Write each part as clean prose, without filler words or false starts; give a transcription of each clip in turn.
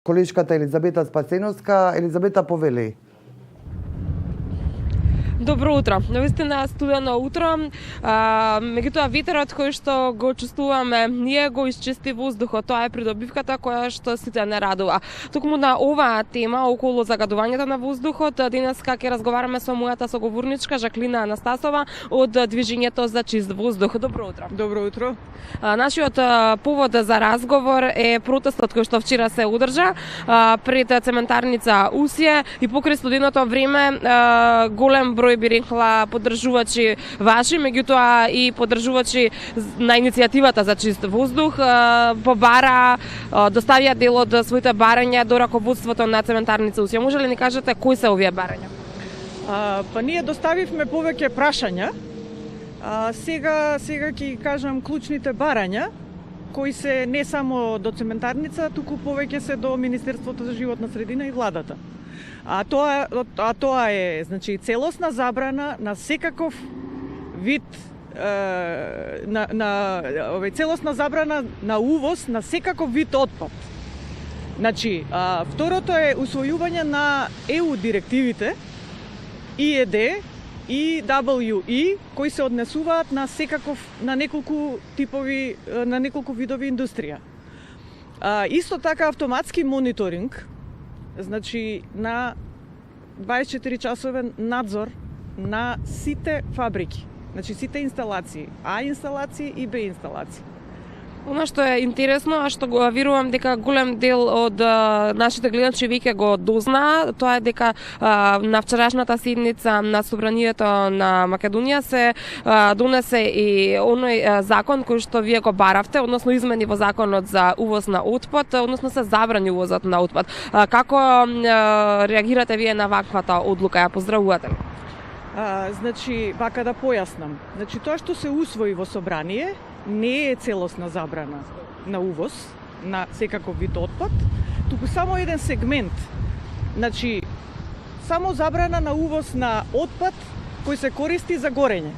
Колешката Елизабета Спасеновска. Елизабета, повели. Добро утро. Навистина студено утро. Меѓутоа ветерот кој што го чувствуваме, ние го исчисти воздухот. Тоа е придобивката која што сите не радува. Токму на оваа тема околу загадувањето на воздухот, денеска ќе разговараме со мојата соговорничка Жаклина Анастасова од Движењето за чист воздух. Добро утро. Добро утро. Нашиот повод за разговор е протестот кој што вчера се одржа пред цементарница Усје и покрај студеното време голем број би рекла поддржувачи ваши, меѓутоа и поддржувачи на иницијативата за чист воздух побара, доставија дел од своите барања до раководството на цементарница Усје. Може ли ни кажете кои се овие барања? Па ние доставивме повеќе прашања. Сега ќе кажам клучните барања, кои се не само до цементарница, туку повеќе се до Министерството за животна средина и владата. Тоа е значи целосна забрана на секаков вид целосна забрана на увоз на секаков вид отпад. Значи, второто е усвојување на ЕУ директивите ИЕД и WE кои се однесуваат на неколку типови, на неколку видови индустрија. Исто така автоматски мониторинг, значи на 24 часовен надзор на сите фабрики, значи сите инсталации, А инсталации и Б инсталации. Оно што е интересно, а што го верувам дека голем дел од нашите гледачи веќе го дозна, тоа е дека на вчерашната седница на Собранието на Македонија се донесе и оној закон кој што вие го баравте, односно измени во законот за увоз на отпад, односно се забрани увозот на отпад. Како реагирате вие на ваквата одлука? Ја поздравувате ли? Значи, вака да појаснам. Значи, тоа што се усвои во собрание не е целосна забрана на увоз на секаков вид отпад, туку само еден сегмент. Значи, само забрана на увоз на отпад кој се користи за горење.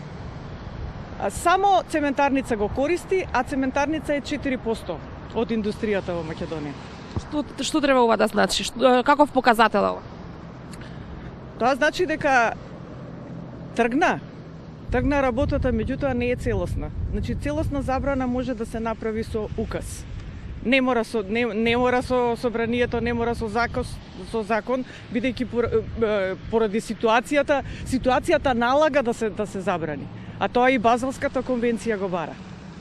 Само цементарница го користи, а цементарница е 4% од индустријата во Македонија. Што треба ова да значи? Каков показател е ова? Тоа значи дека тргна работата, меѓутоа не е целосна. Значи целосна забрана може да се направи со указ. Не мора со собранието, не мора со закон, бидејќи поради ситуацијата налага да се забрани. А тоа и Базелската конвенција го бара.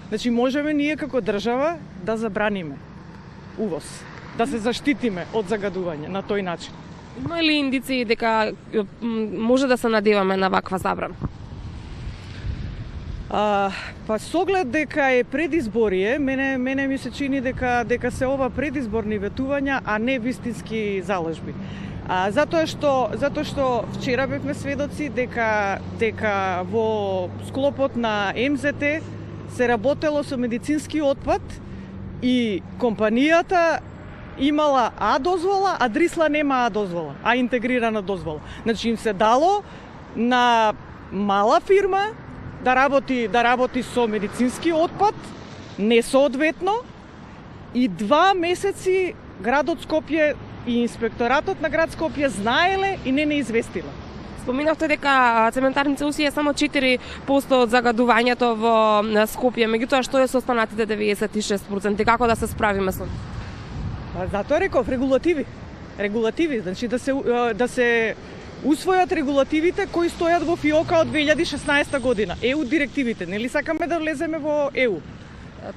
Значи можеме ние како држава да забраниме увоз, да се заштитиме од загадување на тој начин. Има ли индиции дека може да се надеваме на ваква забрана? Па со оглед дека е предизборие, мене ми се чини дека се ова предизборни ветувања, а не вистински залажби. Затоа што вчера бевме сведоци дека во склопот на МЗТ се работело со медицински отпад и компанијата имала А дозвола, а Дрисла нема А дозвола, а интегрирана дозвола. Значи им се дало на мала фирма да работи со медицински отпад, несоодветно, и 2 месеци градот Скопје и инспекторатот на град Скопје знаеле и не известила. Споминавте дека цементарница Усје е само 4% од загадувањето во Скопје, меѓутоа што е со останатите 96%? Како да се справиме со тоа? Затоа реков регулативи, значи да се усвојат регулативите кои стојат во ФИОКа од 2016 година. ЕУ директивите, нели сакаме да влеземе во ЕУ?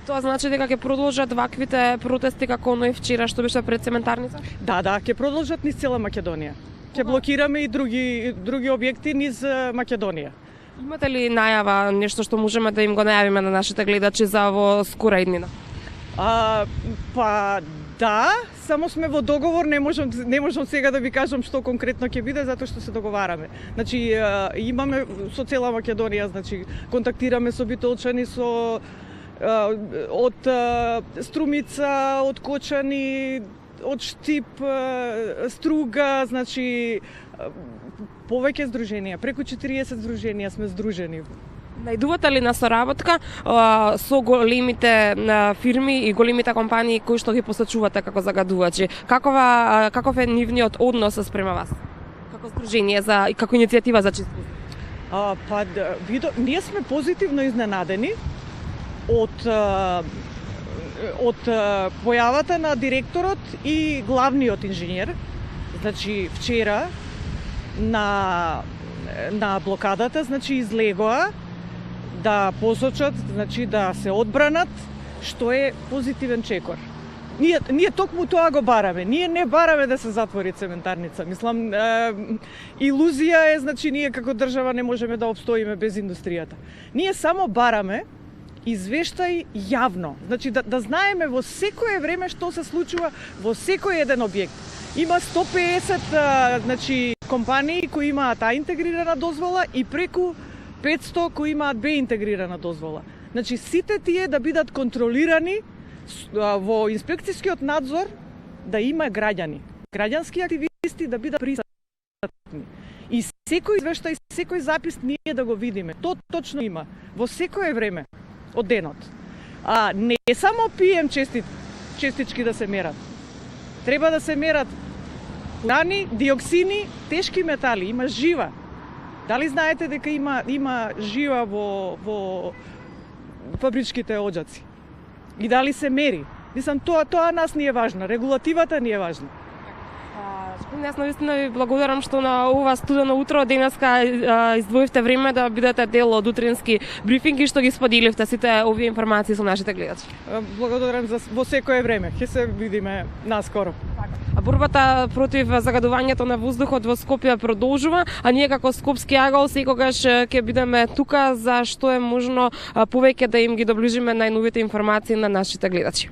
Тоа значи дека ќе продолжат ваквите протести како оној вчера што беше пред цементарница? Да, ќе продолжат низ цела Македонија. Ќе блокираме и други објекти низ Македонија. Имате ли најава, нешто што можеме да им го најавиме на нашите гледачи за во скора иднина? Па да, само сме во договор, не можам сега да ви кажам што конкретно ќе биде, затоа што се договараме. Значи, имаме со цела Македонија, значи, контактираме со Битолчани, од Струмица, од Кочани, од Штип, Струга, значи, повеќе здруженија, преку 40 здруженија сме здружени Најдувате ли на соработка со големите фирми и големите компании кои што ги посочувате како загадувачи? Каков е нивниот однос спрема вас? Како здружение и како иницијатива за чист воздух? Ние сме позитивно изненадени од појавата на директорот и главниот инженер. Значи вчера на блокадата, значи излегоа да посочат, значи да се одбранат, што е позитивен чекор. Ние токму тоа го бараме. Ние не бараме да се затвори цементарница. Мислам, илузија е, значи ние како држава не можеме да обстоиме без индустријата. Ние само бараме извештај јавно. Значи да знаеме во секое време што се случува во секој еден објект. Има 150 значи компании кои имаат А интегрирана дозвола и преку 500 кои имаат Б интегрирана дозвола. Значи сите тие да бидат контролирани во инспекцијскиот надзор, да има граѓани. Граѓански активисти да бидат присутни. И секој извештај, секој запис ние да го видиме. Тоа точно има во секое време од денот. Не само PM честички да се мерат. Треба да се мерат урани, диоксини, тешки метали, има жива. Дали знаете дека има жива во фабричките оџаци? И дали се мери? Мислам, тоа нас не е важно, регулативата не е важна. Јас навистина ви благодарам што на ова студено утро денеска издвоивте време да бидете дел од утрински брифинг и што ги споделивте сите овие информации со нашите гледачи. Благодарам во секое време. Ќе се видиме наскоро. Борбата против загадувањето на воздухот во Скопје продолжува, а ние како Скопски агол секогаш ќе бидеме тука за што е можно повеќе да им ги доближиме најновите информации на нашите гледачи.